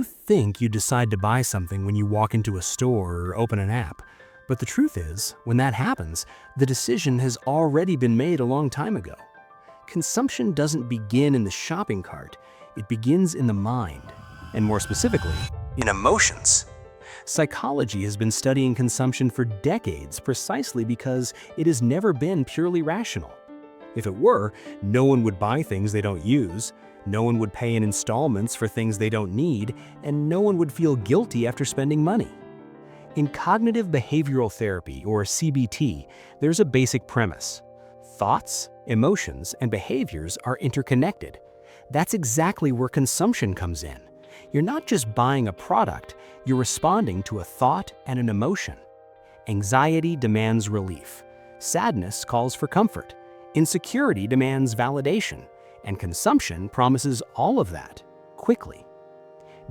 think you decide to buy something when you walk into a store or open an app, but the truth is, when that happens, the decision has already been made a long time ago. Consumption doesn't begin in the shopping cart, it begins in the mind, and more specifically, in emotions. Psychology has been studying consumption for decades precisely because it has never been purely rational. If it were, no one would buy things they don't use, no one would pay in installments for things they don't need, and no one would feel guilty after spending money. In cognitive behavioral therapy, or CBT, there's a basic premise. Thoughts, emotions, and behaviors are interconnected. That's exactly where consumption comes in. You're not just buying a product, you're responding to a thought and an emotion. Anxiety demands relief. Sadness calls for comfort. Insecurity demands validation. And consumption promises all of that, quickly.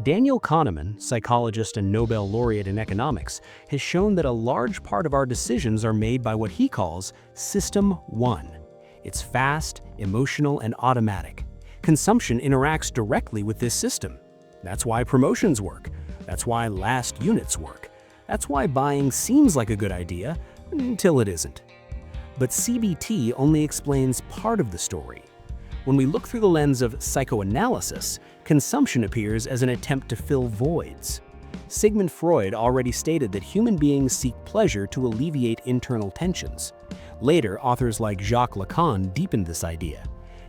Daniel Kahneman, psychologist and Nobel laureate in economics, has shown that a large part of our decisions are made by what he calls System 1. It's fast, emotional, and automatic. Consumption interacts directly with this system. That's why promotions work. That's why last units work. That's why buying seems like a good idea until it isn't. But CBT only explains part of the story. When we look through the lens of psychoanalysis, consumption appears as an attempt to fill voids. Sigmund Freud already stated that human beings seek pleasure to alleviate internal tensions. Later, authors like Jacques Lacan deepened this idea.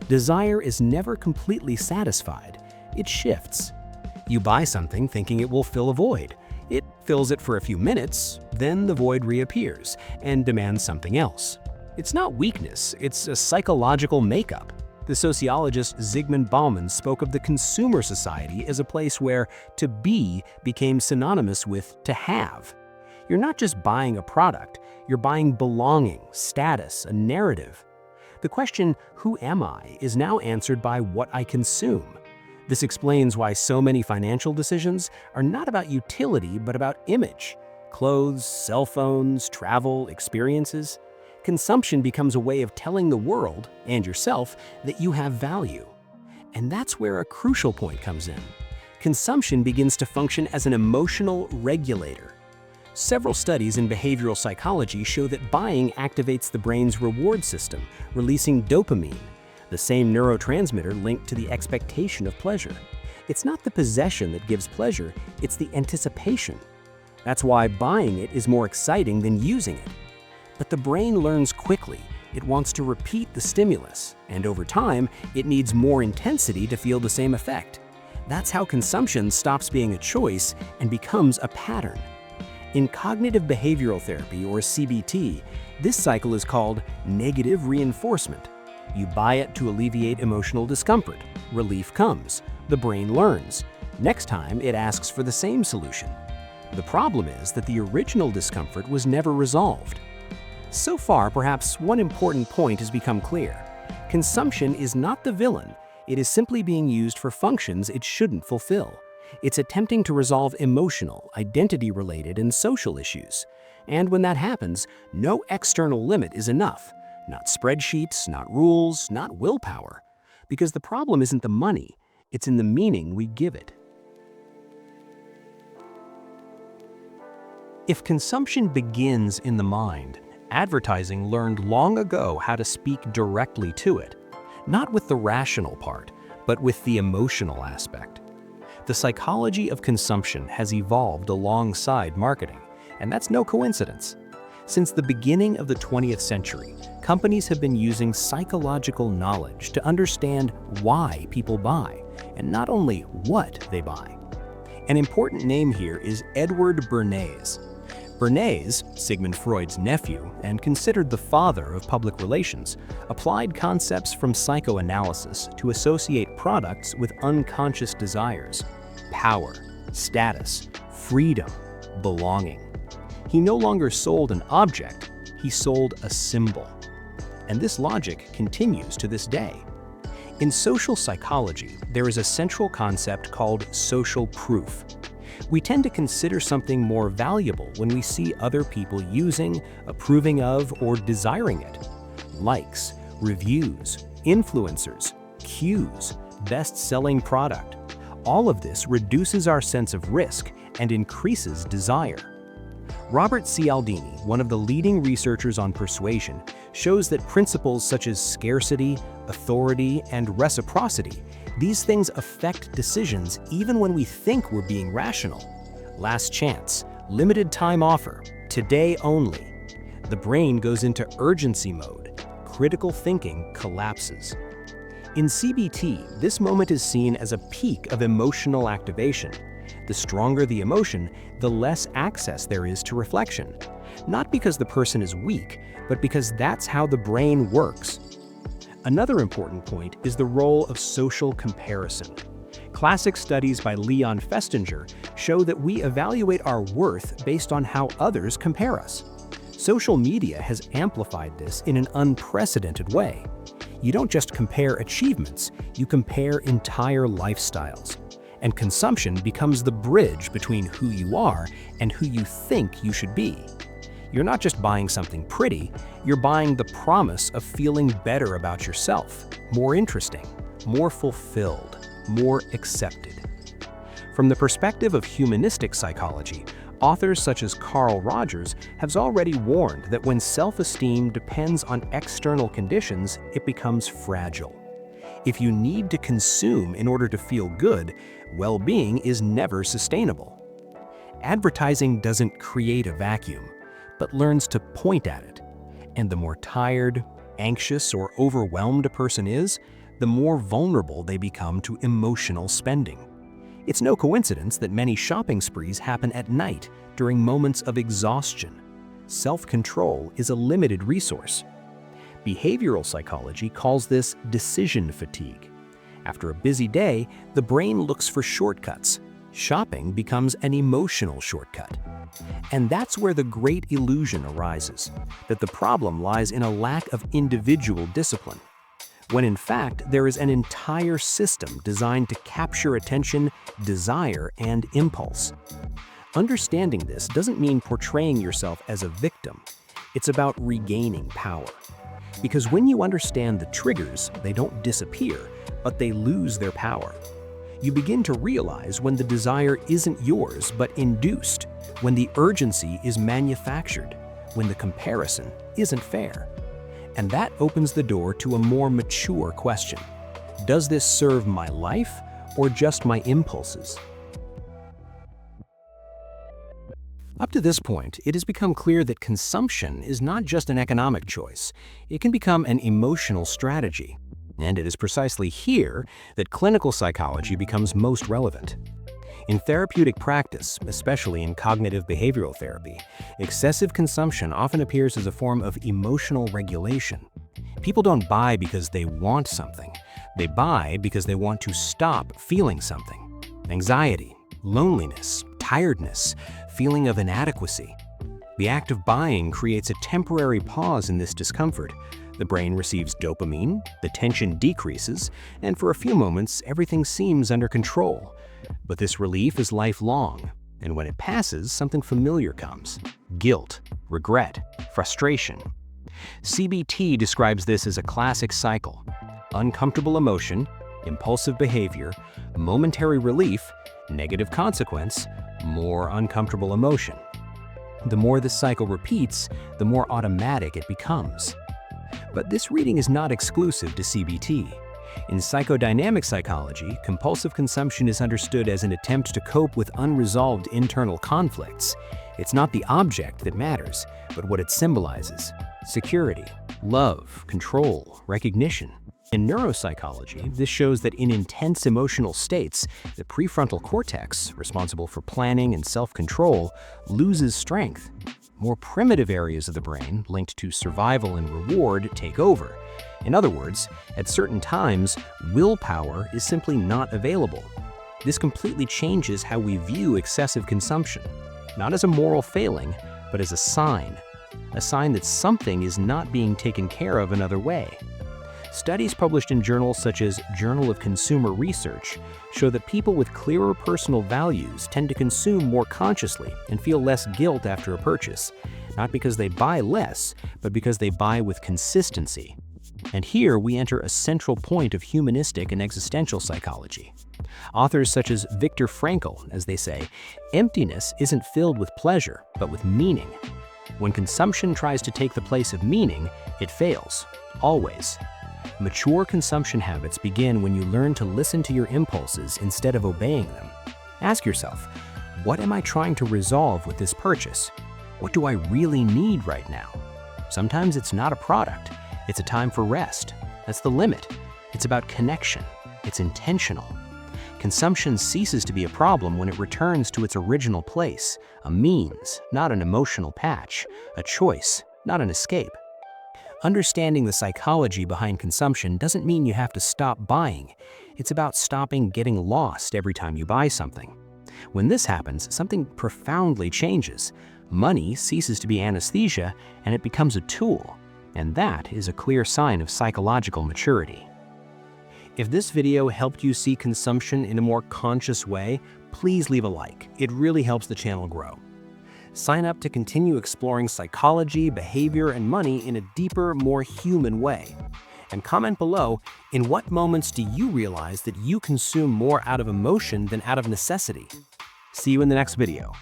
Desire is never completely satisfied. It shifts. You buy something thinking it will fill a void. It fills it for a few minutes, then the void reappears and demands something else. It's not weakness, it's a psychological makeup. The sociologist Zygmunt Bauman spoke of the consumer society as a place where to be became synonymous with to have. You're not just buying a product, you're buying belonging, status, a narrative. The question, who am I, is now answered by what I consume. This explains why so many financial decisions are not about utility but about image. Clothes, cell phones, travel, experiences. Consumption becomes a way of telling the world, and yourself, that you have value. And that's where a crucial point comes in. Consumption begins to function as an emotional regulator. Several studies in behavioral psychology show that buying activates the brain's reward system, releasing dopamine, the same neurotransmitter linked to the expectation of pleasure. It's not the possession that gives pleasure, it's the anticipation. That's why buying it is more exciting than using it. But the brain learns quickly. It wants to repeat the stimulus, and over time, it needs more intensity to feel the same effect. That's how consumption stops being a choice and becomes a pattern. In cognitive behavioral therapy, or CBT, this cycle is called negative reinforcement. You buy it to alleviate emotional discomfort. Relief comes. The brain learns. Next time, it asks for the same solution. The problem is that the original discomfort was never resolved. So far, perhaps one important point has become clear. Consumption is not the villain. It is simply being used for functions it shouldn't fulfill. It's attempting to resolve emotional, identity-related, and social issues. And when that happens, no external limit is enough. Not spreadsheets, not rules, not willpower. Because the problem isn't the money, it's in the meaning we give it. If consumption begins in the mind, advertising learned long ago how to speak directly to it, not with the rational part, but with the emotional aspect. The psychology of consumption has evolved alongside marketing, and that's no coincidence. Since the beginning of the 20th century, companies have been using psychological knowledge to understand why people buy, and not only what they buy. An important name here is Edward Bernays. Bernays, Sigmund Freud's nephew and considered the father of public relations, applied concepts from psychoanalysis to associate products with unconscious desires: power, status, freedom, belonging. He no longer sold an object, he sold a symbol. And this logic continues to this day. In social psychology, there is a central concept called social proof. We tend to consider something more valuable when we see other people using, approving of, or desiring it. Likes, reviews, influencers, cues, best-selling product. All of this reduces our sense of risk and increases desire. Robert Cialdini, one of the leading researchers on persuasion, shows that principles such as scarcity, authority, and reciprocity, these things affect decisions even when we think we're being rational. Last chance, limited time offer, today only. The brain goes into urgency mode. Critical thinking collapses. In CBT, this moment is seen as a peak of emotional activation. The stronger the emotion, the less access there is to reflection. Not because the person is weak, but because that's how the brain works. Another important point is the role of social comparison. Classic studies by Leon Festinger show that we evaluate our worth based on how others compare us. Social media has amplified this in an unprecedented way. You don't just compare achievements, you compare entire lifestyles. And consumption becomes the bridge between who you are and who you think you should be. You're not just buying something pretty, you're buying the promise of feeling better about yourself, more interesting, more fulfilled, more accepted. From the perspective of humanistic psychology, authors such as Carl Rogers have already warned that when self-esteem depends on external conditions, it becomes fragile. If you need to consume in order to feel good, well-being is never sustainable. Advertising doesn't create a vacuum, but learns to point at it. And the more tired, anxious, or overwhelmed a person is, the more vulnerable they become to emotional spending. It's no coincidence that many shopping sprees happen at night during moments of exhaustion. Self-control is a limited resource. Behavioral psychology calls this decision fatigue. After a busy day, the brain looks for shortcuts. Shopping becomes an emotional shortcut. And that's where the great illusion arises, that the problem lies in a lack of individual discipline, when in fact there is an entire system designed to capture attention, desire, and impulse. Understanding this doesn't mean portraying yourself as a victim. It's about regaining power. Because when you understand the triggers, they don't disappear, but they lose their power. You begin to realize when the desire isn't yours but induced, when the urgency is manufactured, when the comparison isn't fair. And that opens the door to a more mature question. Does this serve my life or just my impulses? Up to this point, it has become clear that consumption is not just an economic choice. It can become an emotional strategy. And it is precisely here that clinical psychology becomes most relevant. In therapeutic practice, especially in cognitive behavioral therapy, excessive consumption often appears as a form of emotional regulation. People don't buy because they want something. They buy because they want to stop feeling something. Anxiety, loneliness, tiredness, feeling of inadequacy. The act of buying creates a temporary pause in this discomfort. The brain receives dopamine, the tension decreases, and for a few moments, everything seems under control. But this relief is lifelong, and when it passes, something familiar comes: guilt, regret, frustration. CBT describes this as a classic cycle: uncomfortable emotion, impulsive behavior, momentary relief, negative consequence, more uncomfortable emotion. The more this cycle repeats, the more automatic it becomes. But this reading is not exclusive to CBT. In psychodynamic psychology, compulsive consumption is understood as an attempt to cope with unresolved internal conflicts. It's not the object that matters, but what it symbolizes: security, love, control, recognition. In neuropsychology, this shows that in intense emotional states, the prefrontal cortex, responsible for planning and self-control, loses strength. More primitive areas of the brain, linked to survival and reward, take over. In other words, at certain times, willpower is simply not available. This completely changes how we view excessive consumption, not as a moral failing, but as a sign that something is not being taken care of another way. Studies published in journals such as Journal of Consumer Research show that people with clearer personal values tend to consume more consciously and feel less guilt after a purchase, not because they buy less, but because they buy with consistency. And here we enter a central point of humanistic and existential psychology. Authors such as Viktor Frankl, as they say, emptiness isn't filled with pleasure, but with meaning. When consumption tries to take the place of meaning, it fails, always. Mature consumption habits begin when you learn to listen to your impulses instead of obeying them. Ask yourself, what am I trying to resolve with this purchase? What do I really need right now? Sometimes it's not a product, it's a time for rest. That's the limit. It's about connection. It's intentional. Consumption ceases to be a problem when it returns to its original place, a means, not an emotional patch, a choice, not an escape. Understanding the psychology behind consumption doesn't mean you have to stop buying. It's about stopping getting lost every time you buy something. When this happens, something profoundly changes. Money ceases to be anesthesia and it becomes a tool. And that is a clear sign of psychological maturity. If this video helped you see consumption in a more conscious way, please leave a like. It really helps the channel grow. Sign up to continue exploring psychology, behavior, and money in a deeper, more human way. And comment below, in what moments do you realize that you consume more out of emotion than out of necessity? See you in the next video.